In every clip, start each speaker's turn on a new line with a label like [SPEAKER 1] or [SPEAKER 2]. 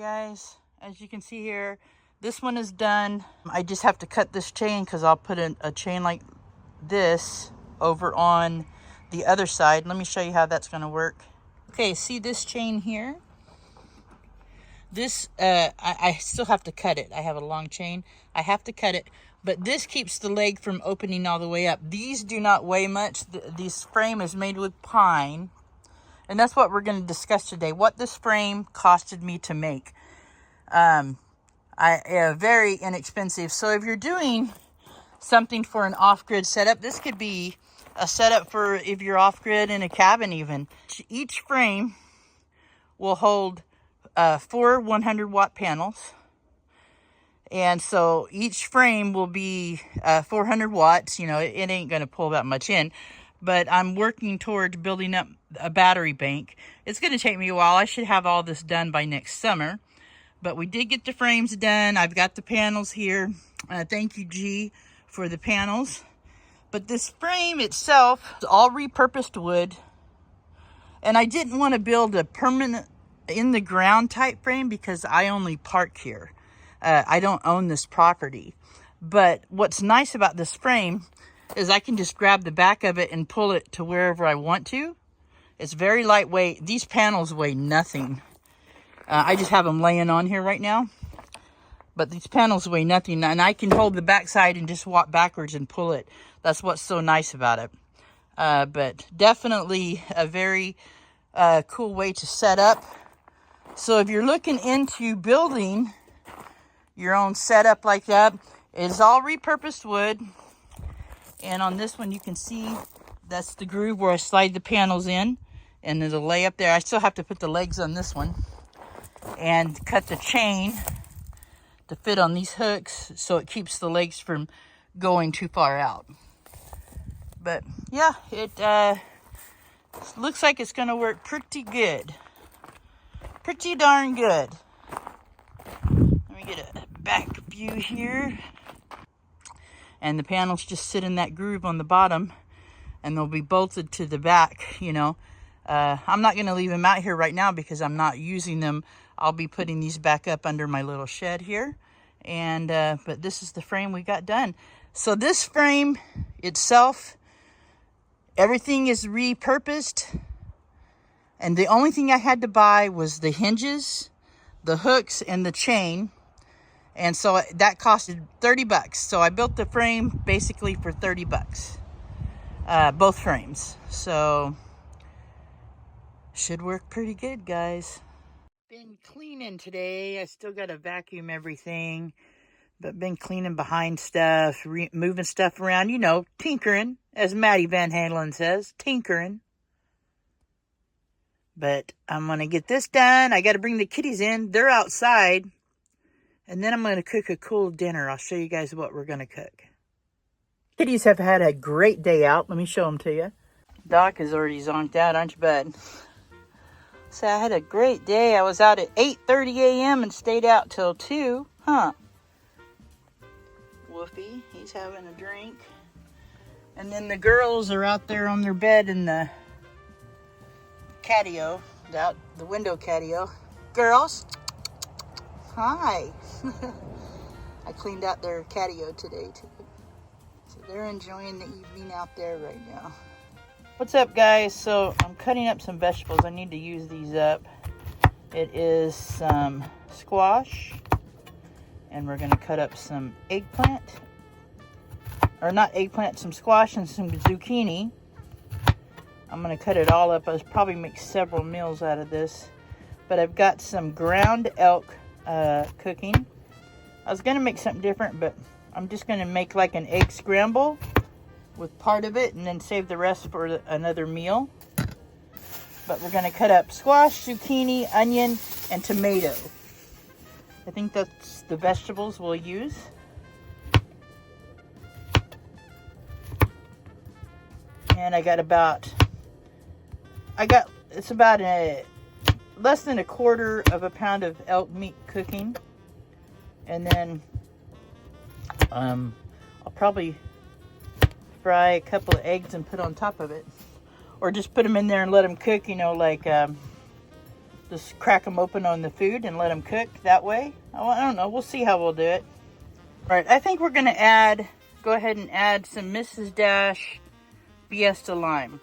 [SPEAKER 1] guys, as you can see here, this one is done. I just have to cut this chain because I'll put a chain like this over on the other side. Let me show you how that's going to work. Okay, see this chain here? This, I still have to cut it. I have a long chain. I have to cut it, but this keeps the leg from opening all the way up. These do not weigh much. This frame is made with pine, and that's what we're going to discuss today. What this frame costed me to make. Very inexpensive. So if you're doing something for an off-grid setup, this could be a setup for if you're off-grid in a cabin even. Each frame will hold 4 100-watt panels. And so each frame will be 400 watts. You know, it ain't going to pull that much in. But I'm working towards building up a battery bank. It's going to take me a while. I should have all this done by next summer. But we did get the frames done. I've got the panels here. Thank you, G, for the panels. But this frame itself is all repurposed wood. And I didn't want to build a permanent in-the-ground type frame because I only park here. I don't own this property. But what's nice about this frame is I can just grab the back of it and pull it to wherever I want to. It's very lightweight. These panels weigh nothing. I just have them laying on here right now. But these panels weigh nothing. And I can hold the backside and just walk backwards and pull it. That's what's so nice about it. But definitely a very cool way to set up. So if you're looking into building your own setup like that, it's all repurposed wood. And on this one, you can see that's the groove where I slide the panels in, and it'll lay up there. I still have to put the legs on this one and cut the chain to fit on these hooks so it keeps the legs from going too far out. But yeah, it looks like it's going to work pretty good. Pretty darn good. Let me get a back view here. And the panels just sit in that groove on the bottom, and they'll be bolted to the back, you know. I'm not going to leave them out here right now because I'm not using them. I'll be putting these back up under my little shed here. And but this is the frame we got done. So this frame itself, everything is repurposed. And the only thing I had to buy was the hinges, the hooks, and the chain. And so that costed 30 bucks. So I built the frame basically for 30 bucks. Both frames. So should work pretty good, guys. Been cleaning today. I still got to vacuum everything. But been cleaning behind stuff, moving stuff around. You know, tinkering, as Matty Van Halen says. Tinkering. But I'm going to get this done. I got to bring the kitties in. They're outside. And then I'm going to cook a cool dinner. I'll show you guys what we're going to cook. Kitties have had a great day out. Let me show them to you. Doc is already zonked out, aren't you, bud? So I had a great day. I was out at 8:30 a.m. and stayed out till 2. Huh. Woofy, he's having a drink. And then the girls are out there on their bed in the catio, the window catio. Girls, hi. I cleaned out their catio today too. So they're enjoying the evening out there right now. What's up, guys? So I'm cutting up some vegetables. I need to use these up. It is some squash, and we're going to cut up some eggplant. Or not eggplant, some squash and some zucchini. I'm going to cut it all up. I'll probably make several meals out of this. But I've got some ground elk cooking. I was going to make something different, but I'm just going to make like an egg scramble with part of it and then save the rest for another meal. But we're going to cut up squash, zucchini, onion, and tomato. I think that's the vegetables we'll use. And it's about less than a quarter of a pound of elk meat cooking. And then I'll probably fry a couple of eggs and put on top of it. Or just put them in there and let them cook, you know, like Just crack them open on the food and let them cook that way. I don't know. We'll see how we'll do it. All right, I think we're going to go ahead and add some Mrs. Dash Fiesta Lime.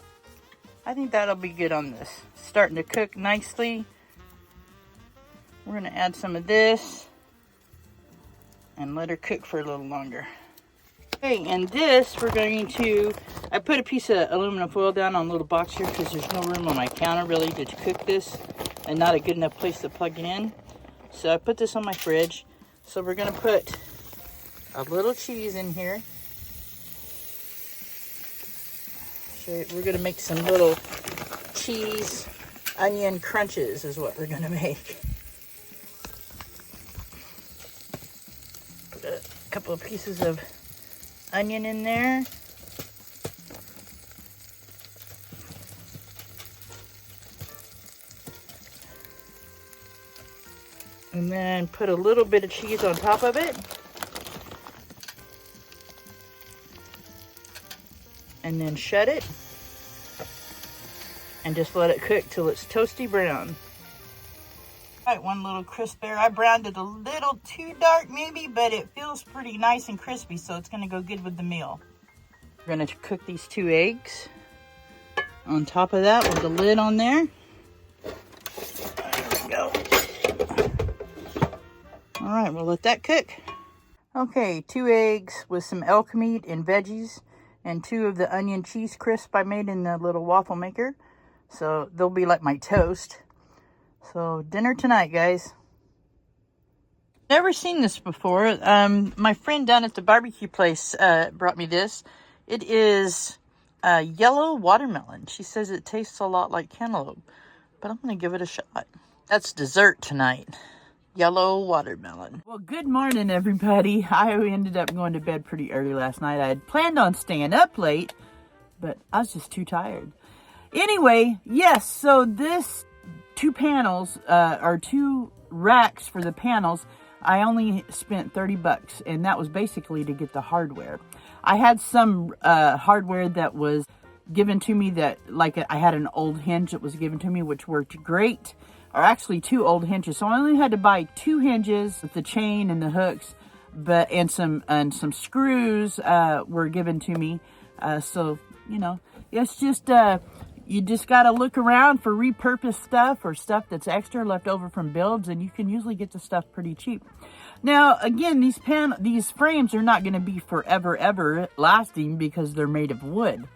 [SPEAKER 1] I think that'll be good on this. It's starting to cook nicely. We're going to add some of this and let her cook for a little longer. Okay, and this we're going to, I put a piece of aluminum foil down on a little box here because there's no room on my counter really to cook this and not a good enough place to plug it in. So I put this on my fridge. So we're going to put a little cheese in here. So we're going to make some little cheese onion crunches is what we're going to make. Put a couple of pieces of onion in there. And then put a little bit of cheese on top of it. And then shut it. And just let it cook till it's toasty brown. All right, one little crisp there. I browned it a little too dark maybe, but it feels pretty nice and crispy, so it's gonna go good with the meal. We're gonna cook these 2 eggs on top of that with the lid on there. There we go. All right, we'll let that cook. Okay, 2 eggs with some elk meat and veggies and 2 of the onion cheese crisp I made in the little waffle maker. So they'll be like my toast. So dinner tonight, guys. Never seen this before. My friend down at the barbecue place brought me this. It is yellow watermelon. She says it tastes a lot like cantaloupe, but I'm gonna give it a shot. That's dessert tonight. Yellow watermelon. Well, good morning, everybody. I ended up going to bed pretty early last night. I had planned on staying up late, but I was just too tired. Anyway, yes, so this 2 panels, or 2 racks for the panels, I only spent $30, and that was basically to get the hardware. I had some hardware that was given to me that, like, I had an old hinge that was given to me, which worked great. Or actually 2 old hinges. So I only had to buy 2 hinges with the chain and the hooks, and some screws were given to me. So, you know, it's just, you just got to look around for repurposed stuff or stuff that's extra left over from builds, and you can usually get the stuff pretty cheap. Now, again, these frames are not going to be forever, ever lasting because they're made of wood.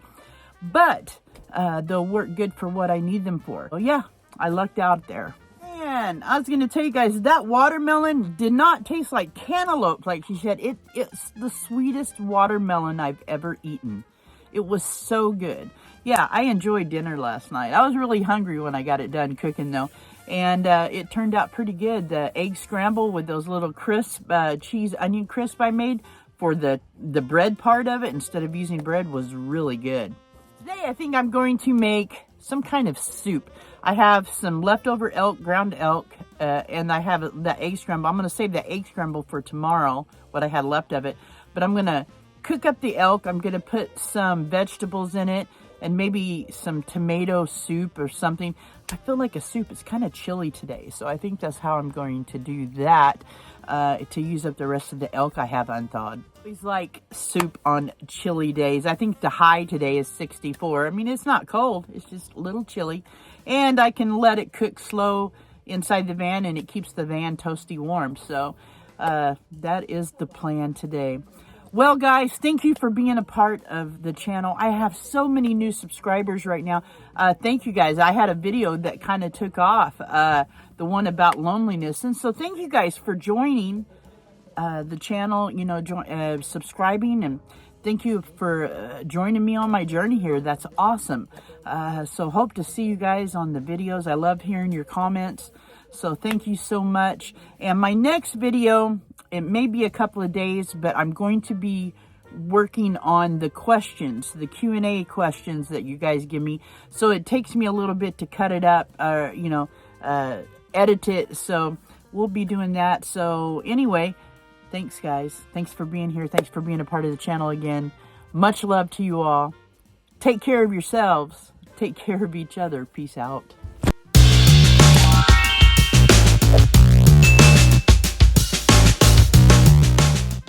[SPEAKER 1] But they'll work good for what I need them for. So, yeah. I lucked out there. Man, I was going to tell you guys, that watermelon did not taste like cantaloupe, like she said. It's the sweetest watermelon I've ever eaten. It was so good. Yeah, I enjoyed dinner last night. I was really hungry when I got it done cooking, though. And it turned out pretty good. The egg scramble with those little crisp cheese onion crisp I made for the bread part of it instead of using bread was really good. Today, I think I'm going to make some kind of soup. I have some leftover ground elk, and I have the egg scramble. I'm going to save the egg scramble for tomorrow, what I had left of it. But I'm going to cook up the elk. I'm going to put some vegetables in it and maybe some tomato soup or something. I feel like a soup. It's kind of chilly today, so I think that's how I'm going to do that to use up the rest of the elk I have unthawed. It's like soup on chilly days. I think the high today is 64. I mean, it's not cold. It's just a little chilly. And I can let it cook slow inside the van, and it keeps the van toasty warm. So that is the plan today. Well, guys, thank you for being a part of the channel. I have so many new subscribers right now. Thank you, guys. I had a video that kind of took off, the one about loneliness. And so thank you guys for joining the channel, you know, subscribing, and thank you for joining me on my journey here. That's awesome. So hope to see you guys on the videos. I love hearing your comments. So thank you so much. And my next video, it may be a couple of days, but I'm going to be working on the questions, the Q&A questions that you guys give me. So it takes me a little bit to cut it up, you know, edit it. So we'll be doing that. So anyway, thanks, guys. Thanks for being here. Thanks for being a part of the channel again. Much love to you all. Take care of yourselves. Take care of each other. Peace out.